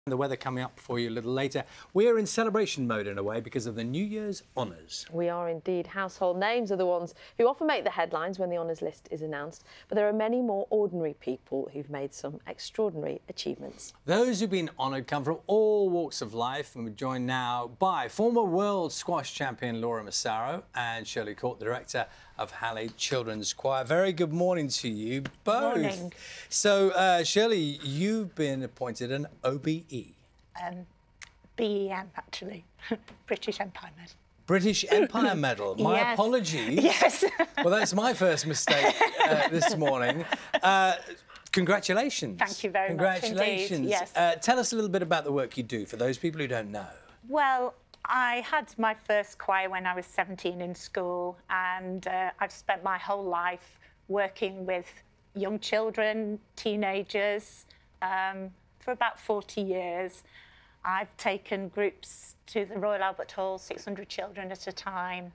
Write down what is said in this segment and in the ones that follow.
The weather coming up for you a little later. We're in celebration mode in a way because of the New Year's honours. We are indeed. Household names are the ones who often make the headlines when the honours list is announced. But there are many more ordinary people who've made some extraordinary achievements. Those who've been honoured come from all walks of life, and we're joined now by former world squash champion Laura Massaro and Shirley, the director of Halle Children's Choir. Very good morning to you both. Good morning. So, Shirley, you've been appointed an OBE. BEM, actually. British Empire Medal. British Empire Medal. My Yes. apologies. Yes. Well, that's my first mistake this morning. Congratulations. Thank you very much indeed. Congratulations. Yes. Tell us a little bit about the work you do for those people who don't know. Well, I had my first choir when I was 17 in school, and I've spent my whole life working with young children, teenagers, for about 40 years. I've taken groups to the Royal Albert Hall, 600 children at a time.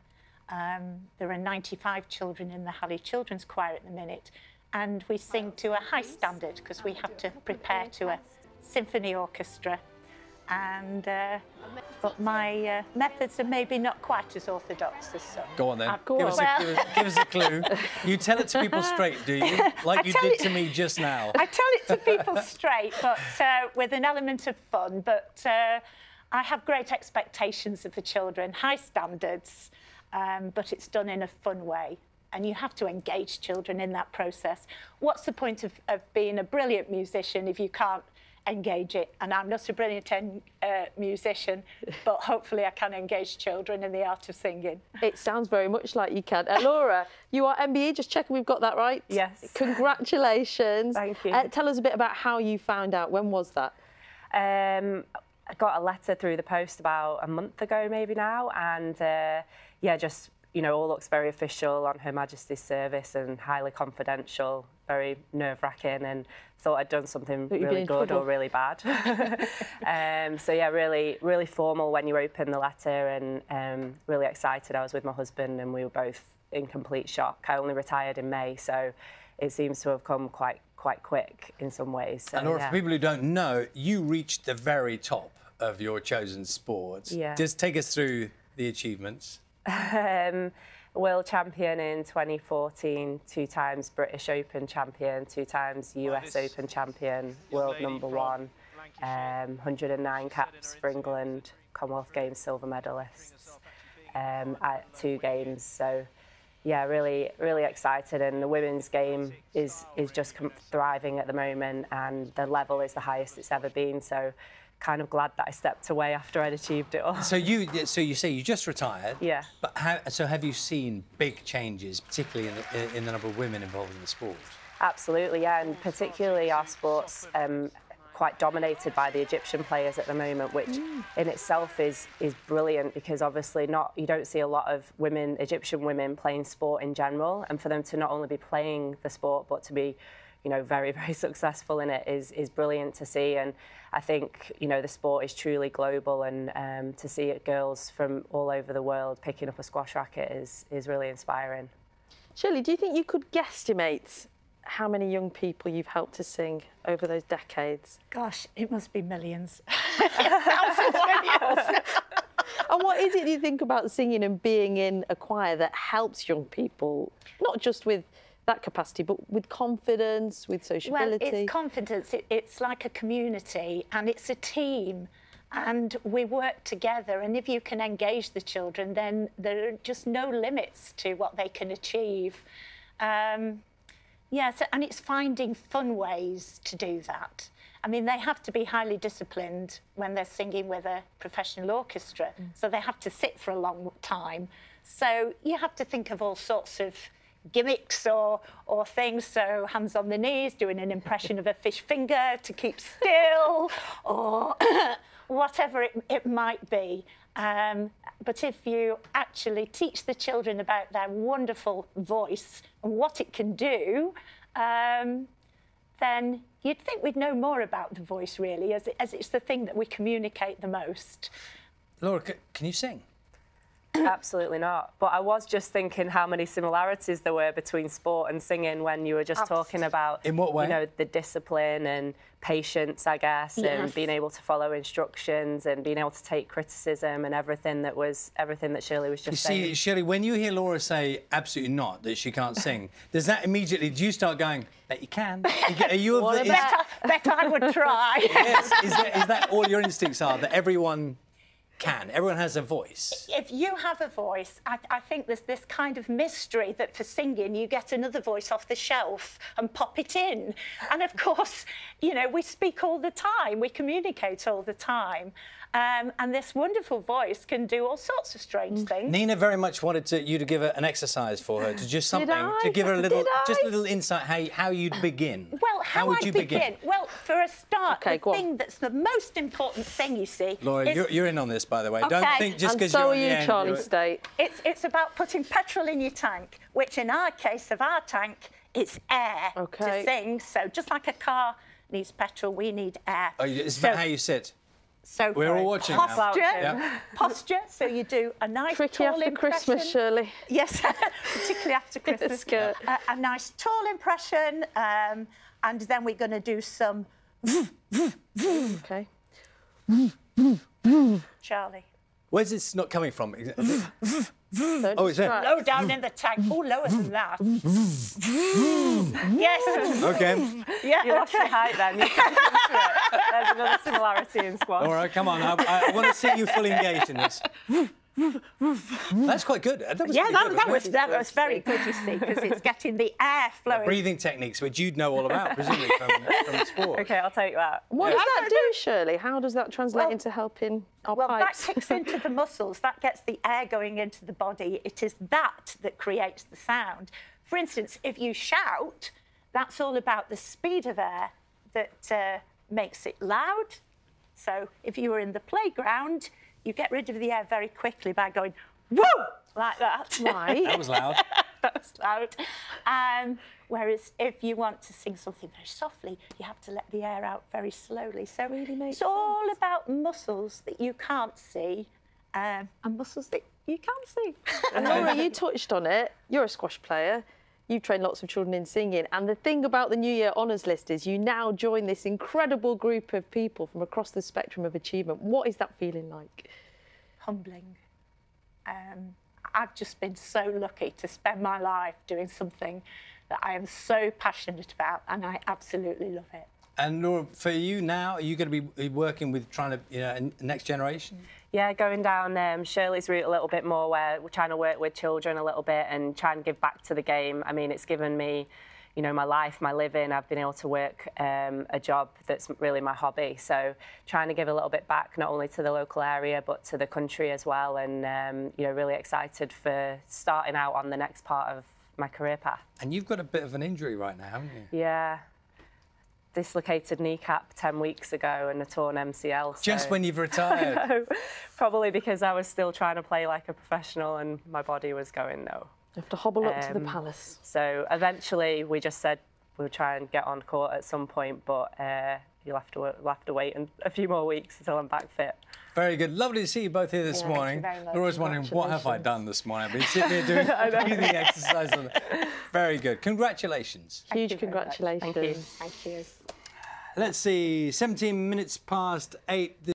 There are 95 children in the Halle Children's Choir at the minute, and we sing to a high standard because we have to prepare to a symphony orchestra. And but my methods are maybe not quite as orthodox as some. Go on then. Give us a clue. You tell it to people straight, do you? Like you did to me just now. I tell it to people straight, but with an element of fun. But I have great expectations of the children, high standards, but it's done in a fun way. And you have to engage children in that process. What's the point of being a brilliant musician if you can't engage it? And I'm not a brilliant musician, but hopefully I can engage children in the art of singing. It sounds very much like you can. Laura, you are MBE, just checking we've got that right. Yes. Congratulations. Thank you. Tell us a bit about how you found out. When was that? I got a letter through the post about a month ago maybe now, and yeah, just, you know, all looks very official on Her Majesty's service and highly confidential, very nerve-wracking, and thought I'd done something really good or really bad. So yeah, really formal when you open the letter, and really excited. I was with my husband and we were both in complete shock. I only retired in May, so it seems to have come quite quick in some ways. So, and Laura, yeah. for people who don't know, you reached the very top of your chosen sport. Yeah. Just take us through the achievements. World champion in 2014, 2 times British Open champion, 2 times US Open champion, world #1, 109 caps for England, Commonwealth Games silver medalists at 2 games. So yeah, really excited, and the women's game is just thriving at the moment, and the level is the highest it's ever been. So kind of glad that I stepped away after I'd achieved it all. So you say you just retired. Yeah. But have you seen big changes, particularly in the number of women involved in the sport? Absolutely, yeah, and particularly our sport's quite dominated by the Egyptian players at the moment, which in itself is brilliant, because obviously you don't see a lot of Egyptian women playing sport in general, and for them to not only be playing the sport but to be, you know, very successful in it is brilliant to see. And I think, you know, the sport is truly global, and to see girls from all over the world picking up a squash racket is really inspiring. Shirley, do you think you could guesstimate how many young people you've helped to sing over those decades? Gosh, it must be millions. Thousands, millions. And what is it you think about singing and being in a choir that helps young people, not just with that capacity, but with confidence, with sociability? Well, it's confidence. It's like a community, and it's a team, and we work together. And if you can engage the children, then there are just no limits to what they can achieve. Yes, and it's finding fun ways to do that. I mean, they have to be highly disciplined when they're singing with a professional orchestra, so they have to sit for a long time. So you have to think of all sorts of gimmicks or things, so hands on the knees, doing an impression of a fish finger to keep still, or whatever it might be. But if you actually teach the children about their wonderful voice and what it can do, then you'd think we'd know more about the voice, really, as it's the thing that we communicate the most. Laura, can you sing? Absolutely not. But I was just thinking how many similarities there were between sport and singing when you were just talking about, in what way? You know, the discipline and patience, I guess, and being able to follow instructions and being able to take criticism and everything that Shirley was just saying. You see, Shirley, when you hear Laura say absolutely not, that she can't sing, does that immediately, do you start going, bet you can? Are you Bet I would try. Yes, is that all your instincts are, that everyone can? Everyone has a voice. If you have a voice, I think there's this kind of mystery that for singing you get another voice off the shelf and pop it in. And of course, you know, we speak all the time, we communicate all the time. And this wonderful voice can do all sorts of strange things. Nina very much wanted you to give her an exercise for her, to just something, to give her a little, just a little insight how you'd begin. Well, how would you begin? Well, for a start, the thing that's the most important thing, you see, Laura, you're in on this, by the way. Okay. Don't think just because so you're are you, Charlie State. It's about putting petrol in your tank, which in our case of our tank, it's air to sing. So just like a car needs petrol, we need air. Oh, it's about how you sit. So we're all watching posture, now. Posture. So you do a nice tricky tall after impression. Christmas, Shirley. Yes, particularly after Christmas. A nice tall impression, and then we're going to do some. Okay. Charlie. Where's this not coming from? Oh, it's there. Low down in the tank. Oh, lower than that. Yes. Okay. Yeah. You lost your height then. You can't into it. There's another similarity in squash. All right, come on. I want to see you fully engaged in this. That's quite good. That was very good, you see, because it's getting the air flowing. Breathing techniques, which you'd know all about, presumably, from sport. OK, I'll take that. What does that do, Shirley? How does that translate into helping our pipes? That kicks into the muscles. That gets the air going into the body. It is that creates the sound. For instance, if you shout, that's all about the speed of air that makes it loud. So if you were in the playground, you get rid of the air very quickly by going, woo, like that. Right. That was loud. That was loud. Whereas if you want to sing something very softly, you have to let the air out very slowly. So it's all about muscles that you can't see and muscles that you can see. And Laura, you touched on it. You're a squash player. You've trained lots of children in singing. And the thing about the New Year Honours List is you now join this incredible group of people from across the spectrum of achievement. What is that feeling like? Humbling. I've just been so lucky to spend my life doing something that I am so passionate about, and I absolutely love it. And Laura, for you now, are you going to be working with trying to, next generation? Yeah, going down Shirley's route a little bit more, where we're trying to work with children a little bit and try and give back to the game. I mean, it's given me, you know, my life, my living. I've been able to work a job that's really my hobby. So trying to give a little bit back, not only to the local area, but to the country as well. And, you know, really excited for starting out on the next part of my career path. And you've got a bit of an injury right now, haven't you? Yeah. Dislocated kneecap 10 weeks ago and a torn MCL. So. Just when you've retired? I know, probably because I was still trying to play like a professional and my body was going no. You have to hobble up to the palace. So eventually we just said we'll try and get on court at some point, but you'll have to wait a few more weeks until I'm back fit. Very good. Lovely to see you both here this morning. Laura's wondering, what have I done this morning? I've been sitting here doing breathing exercise. Very good. Congratulations. Huge congratulations. Thank you. Let's see, 17 minutes past 8.